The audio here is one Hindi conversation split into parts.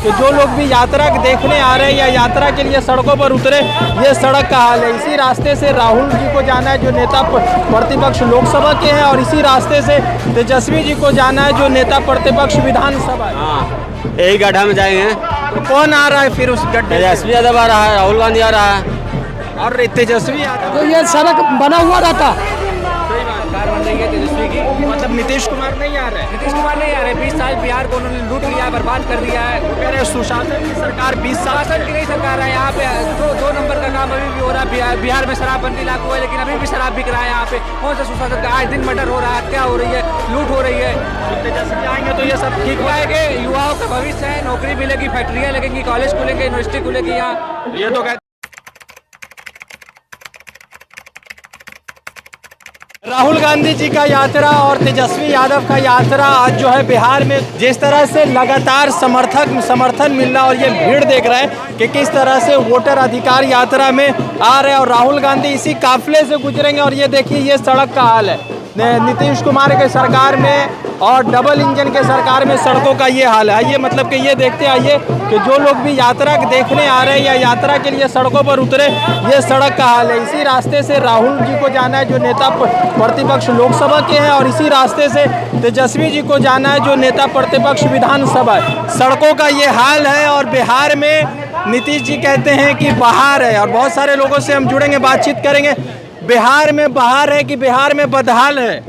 कि जो लोग भी यात्रा देखने आ रहे हैं या यात्रा के लिए सड़कों पर उतरे, ये सड़क का हाल है। इसी रास्ते से राहुल जी को जाना है जो नेता प्रतिपक्ष लोकसभा के हैं, और इसी रास्ते से तेजस्वी जी को जाना है जो नेता प्रतिपक्ष विधानसभा है। हाँ, यही गड्ढा में जाएंगे। तो कौन आ रहा है फिर उस गड्ढे? तेजस्वी यादव आ रहा है, राहुल गांधी आ रहा है। और तेजस्वी यादव तो ये सड़क बना हुआ रहता। तेजस्वी की मतलब नीतीश कुमार नहीं आ रहे। नीतीश कुमार नहीं आ रहे। 20 साल बिहार को उन्होंने लूट लिया, बर्बाद कर दिया है। वो कह रहे सुशासन की सरकार 20 साल शासन की नहीं सरकार है। यहाँ पे दो नंबर का काम अभी भी हो रहा है। बिहार में शराबबंदी लागू है, लेकिन अभी भी शराब बिक रहा है। यहाँ पे कौन सा सुशासन का? आज दिन मर्डर हो रहा है, हत्या हो रही है, लूट हो रही है। तेजस्वी आएंगे तो ये सब ठीक हो आएंगे। युवाओं का भविष्य है, नौकरी मिलेगी, फैक्ट्रियाँ लगेंगी, कॉलेज खुलेंगे, यूनिवर्सिटी खुलेगी। यहाँ ये तो राहुल गांधी जी का यात्रा और तेजस्वी यादव का यात्रा आज जो है बिहार में जिस तरह से लगातार समर्थन मिल रहा, और ये भीड़ देख रहे हैं कि किस तरह से वोटर अधिकार यात्रा में आ रहे हैं, और राहुल गांधी इसी काफिले से गुजरेंगे। और ये देखिए, ये सड़क का हाल है नीतीश कुमार के सरकार में और डबल इंजन के सरकार में सड़कों का ये हाल है। ये मतलब कि ये देखते आइए कि जो लोग भी यात्रा देखने आ रहे हैं या यात्रा के लिए सड़कों पर उतरे, ये सड़क का हाल है। इसी रास्ते से राहुल जी को जाना है जो नेता प्रतिपक्ष लोकसभा के हैं, और इसी रास्ते से तेजस्वी जी को जाना है जो नेता प्रतिपक्ष विधानसभा है। सड़कों का ये हाल है, और बिहार में नीतीश जी कहते हैं कि बहार है, और बहुत सारे लोगों से हम जुड़ेंगे, बातचीत करेंगे। बिहार में बहार है कि बिहार में बदहाल है?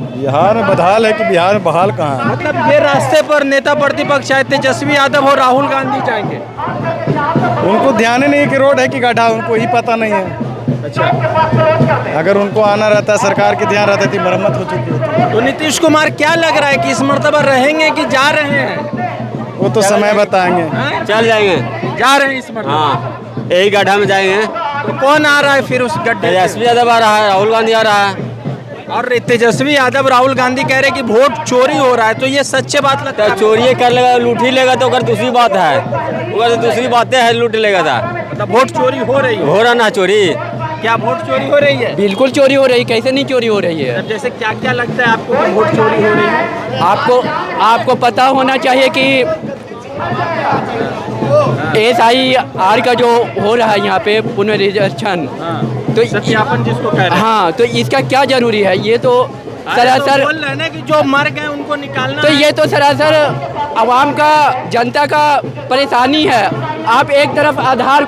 बिहार में बदहाल है कि बिहार में बहाल कहाँ है? मतलब ये रास्ते पर नेता प्रतिपक्ष चाहे तेजस्वी यादव और राहुल गांधी जाएंगे, उनको ध्यान ही नहीं कि रोड है कि गड्ढा, उनको ही पता नहीं है। अच्छा, अगर उनको आना रहता, सरकार के ध्यान रहता, तो मरम्मत हो चुकी होती। तो नीतीश कुमार क्या लग रहा है कि इस मर्तबा रहेंगे कि जा रहे हैं? वो तो समय बताएंगे। चल जाएंगे, जा रहे हैं इस मर्तबा। हाँ, यही गड्ढा में जाएंगे। तो कौन आ रहा है फिर उस गड्ढे? तेजस्वी यादव आ रहा है, राहुल गांधी आ रहा है। और तेजस्वी यादव राहुल गांधी कह रहे हैं कि वोट चोरी हो रहा है, तो ये सच्चे बात लगता है? चोरी कर लेगा, लूट ही लेगा तो अगर दूसरी बात है, अगर दूसरी बातें है, लूट लेगा था। मतलब वोट चोरी हो रही है? हो रहा ना चोरी? क्या वोट चोरी हो रही है? बिल्कुल चोरी हो रही है। कैसे नहीं चोरी हो रही है? जैसे क्या क्या लगता है आपको कि वोट चोरी हो रही है? आपको पता होना चाहिए कि SIR का जो हो रहा है यहाँ पे पुनर्निरीक्षण, तो सत्यापन जिसको कह रहे हैं। हाँ, तो इसका क्या जरूरी है? ये तो सरासर बोल रहे हैं ना कि जो मर गए उनको निकालना तो है। ये तो सरासर आवाम का, जनता का परेशानी है। आप एक तरफ आधार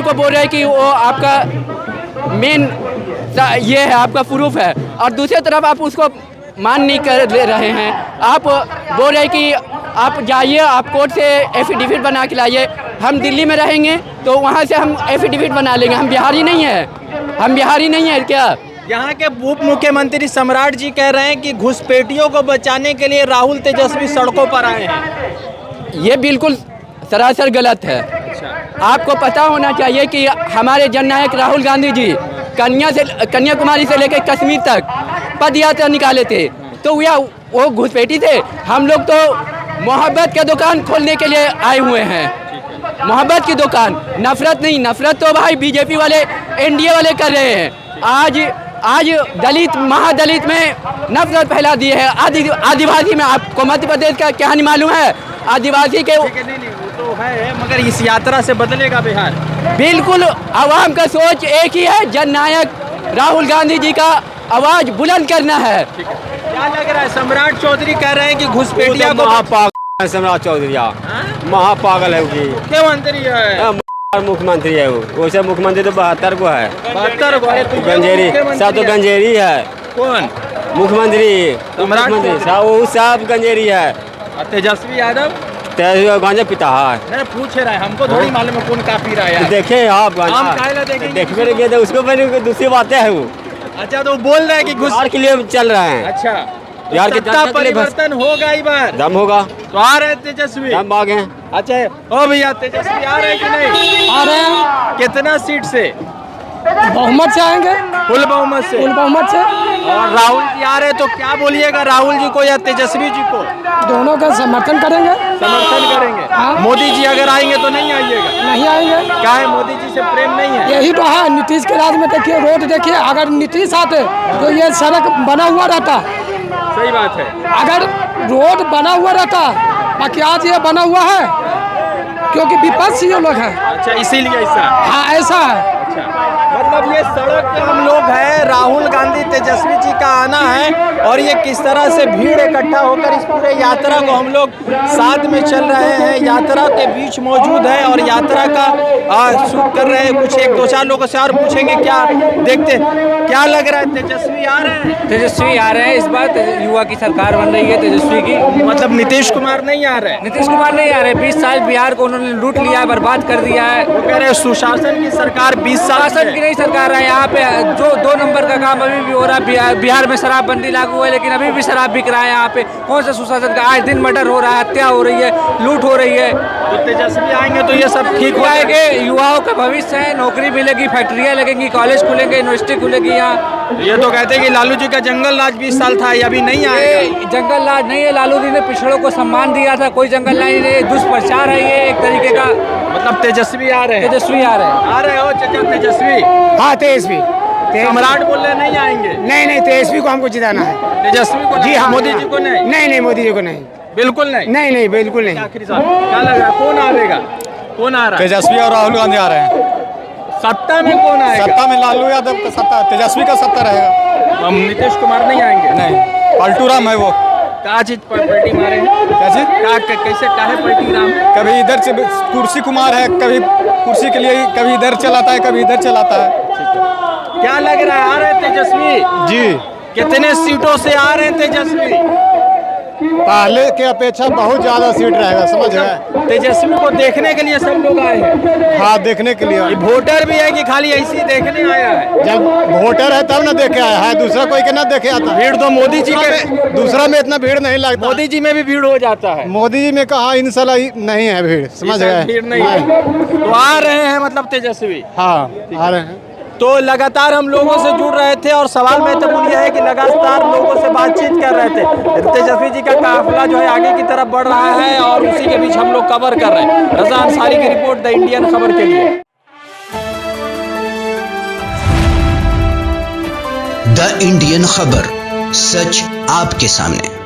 को बोल रहे हैं कि वो आपका मेन ये है, आपका प्रूफ है, और दूसरी तरफ आप उसको मान नहीं कर रहे हैं। आप बोल रहे हैं कि आप जाइए, आप कोर्ट से एफिडेविट बना के लाइए। हम दिल्ली में रहेंगे तो वहाँ से हम एफिडेविट बना लेंगे। हम बिहारी नहीं है क्या? यहाँ के उप मुख्यमंत्री सम्राट जी कह रहे हैं कि घुसपैठियों को बचाने के लिए राहुल तेजस्वी सड़कों पर आए हैं। ये बिल्कुल सरासर गलत है। आपको पता होना चाहिए कि हमारे जननायक राहुल गांधी जी कन्याकुमारी से लेकर कश्मीर तक पद यात्रा निकाले थे, तो वो घुसपैठी थे। हम लोग तो मोहब्बत का दुकान खोलने के लिए आए हुए हैं, मोहब्बत की दुकान, नफरत नहीं। नफरत तो भाई बीजेपी वाले, NDA वाले कर रहे हैं। आज दलित, महादलित में नफरत फैला दी है। आदिवासी में, आपको मध्य प्रदेश का कहानी मालूम है? आदिवासी के तो है, मगर इस यात्रा से बदलेगा बिहार? बिल्कुल, आवाम का सोच एक ही है, जननायक राहुल गांधी जी का आवाज बुलंद करना है। क्या लग रहा है? सम्राट चौधरी कह रहे हैं कि घुसपैठिया को महापागल है सम्राट चौधरी, महापागल है। मुख्यमंत्री है, मुख्यमंत्री है वो। वैसे मुख्यमंत्री तो 72 को है। 72 को है? गंजेरी सब तो गंजेरी है। कौन मुख्यमंत्री? वो सब गंजेरी है। तेजस्वी यादव गांजा पीता है? नहीं, पूछ रहा है, हमको थोड़ी मालूम है कौन का पी रहा है। देखे आप देखेंगे उसको मैंने दूसरी बातें है वो। अच्छा, तो बोल रहे हैं कि बिहार के लिए चल रहे हैं। अच्छा, बिहार के सत्ता परिवर्तन होगा इस बार? दम होगा तो आ रहे हैं तेजस्वी? हम आ गए। अच्छा, ओ भैया, तेजस्वी आ रहे हैं कि नहीं? आ रहे हैं। कितना सीट से? बहुमत से आएंगे। फुल बहुमत से? फुल बहुमत से। और राहुल जी आ रहे हैं, तो क्या बोलिएगा राहुल जी को या तेजस्वी जी को? दोनों का समर्थन करेंगे। समर्थन करेंगे? हाँ। मोदी जी अगर आएंगे तो नहीं आइएगा? नहीं आएंगे। क्या है, मोदी जी से प्रेम नहीं है? यही तो है। नीतीश के राज में देखिए, रोड देखिए, अगर नीतीश आते तो ये सड़क बना हुआ रहता। सही बात है। अगर रोड बना हुआ रहता, बाकी आज ये बना हुआ है क्योंकि विपक्ष ये लोग हैं। अच्छा, इसीलिए ऐसा। हाँ, ऐसा है। मतलब ये सड़क पे हम लोग हैं, राहुल गांधी तेजस्वी जी का आना है और ये किस तरह से भीड़ इकट्ठा होकर इस पूरे यात्रा को हम लोग साथ में चल रहे हैं, यात्रा के बीच मौजूद है और यात्रा का शूट कर रहे हैं। कुछ एक दो चार लोगों से और पूछेंगे, क्या देखते, क्या लग रहा है, तेजस्वी आ रहे हैं? तेजस्वी आ रहे हैं इस बार, युवा की सरकार बन रही है तेजस्वी की। मतलब नीतीश कुमार नहीं आ रहे? नीतीश कुमार नहीं आ रहे, 20 साल बिहार को उन्होंने लूट लिया है, बर्बाद कर दिया है। वो कह रहे हैं सुशासन की सरकार 20 साल शासन की नहीं सरकार है यहाँ पे। जो 2 नंबर का काम अभी भी हो रहा है, बिहार में शराबबंदी लागू है लेकिन अभी भी शराब बिक रहा है यहाँ पे। कौन सा सुशासन का? आज दिन मर्डर हो रहा है, हत्या हो रही है, लूट हो रही है। तो तेजस्वी आएंगे तो ये सब ठीक हो आएंगे, युवाओं का भविष्य है, नौकरी मिलेगी, फैक्ट्रियाँ लगेंगी, कॉलेज खुलेंगे, यूनिवर्सिटी खुलेगी यहाँ। ये तो कहते हैं कि लालू जी का जंगल राज 20 साल था, ये अभी नहीं आएगा। जंगल राज नहीं है, लालू जी ने पिछड़ों को सम्मान दिया था, कोई जंगल राज नहीं, दुष्प्रचार है ये एक तरीके का। मतलब तेजस्वी आ रहे हैं? तेजस्वी आ रहे हैं। आ रहे हो चाचा तेजस्वी? हाँ, तेजस्वी। सम्राट बोल रहे नहीं आएंगे? नहीं, तेजस्वी को हमको जिताना है। तेजस्वी को? जी हाँ, मोदी जी को नहीं? नहीं, मोदी जी को नहीं, बिल्कुल नहीं। नहीं, बिल्कुल नहीं। आखिरी सवाल, क्या लग रहा है, कौन आएगा, कौन आ रहा है? तेजस्वी और राहुल गांधी आ रहे हैं। सत्ता में कौन आएगा? सत्ता में लालू यादव का सत्ता, तेजस्वी का सत्ता रहेगा। हम नीतीश कुमार नहीं आएंगे? नहीं, पलटू राम है वो। क्या चीज पर पलटी मारे हैं? कैसे? कैसे काहे पलटी राम? कभी इधर से कुर्सी कुमार है, कभी कुर्सी के लिए कभी इधर चलाता है, कभी इधर चलाता है। क्या लग रहा है, आ रहे तेजस्वी जी। कितने सीटों से आ रहे हैं तेजस्वी? पहले के अपेक्षा बहुत ज्यादा सीट रहेगा, समझ गए? तेजस्वी को देखने के लिए सब लोग आए हैं। हाँ, देखने के लिए। ये वोटर भी है कि खाली ऐसे ही देखने आया है? जब वोटर है तब ना देखे आया है, दूसरा कोई के ना देखे आता। भीड़ तो मोदी जी के, दूसरा में इतना भीड़ नहीं लगता। मोदी जी में भी भीड़ हो जाता है। मोदी जी में कहा इंशाल्लाह नहीं है भीड़, समझ गए? भीड़ नहीं है तो आ रहे हैं मतलब तेजस्वी। हाँ, आ रहे हैं। तो लगातार हम लोगों से जुड़ रहे थे और सवाल महत्वपूर्ण यह है कि लगातार लोगों से बातचीत कर रहे थे। तेजस्वी जी का काफिला जो है आगे की तरफ बढ़ रहा है और उसी के बीच हम लोग कवर कर रहे हैं। रजा अंसारी की रिपोर्ट, द इंडियन खबर के लिए। द इंडियन खबर, सच आपके सामने।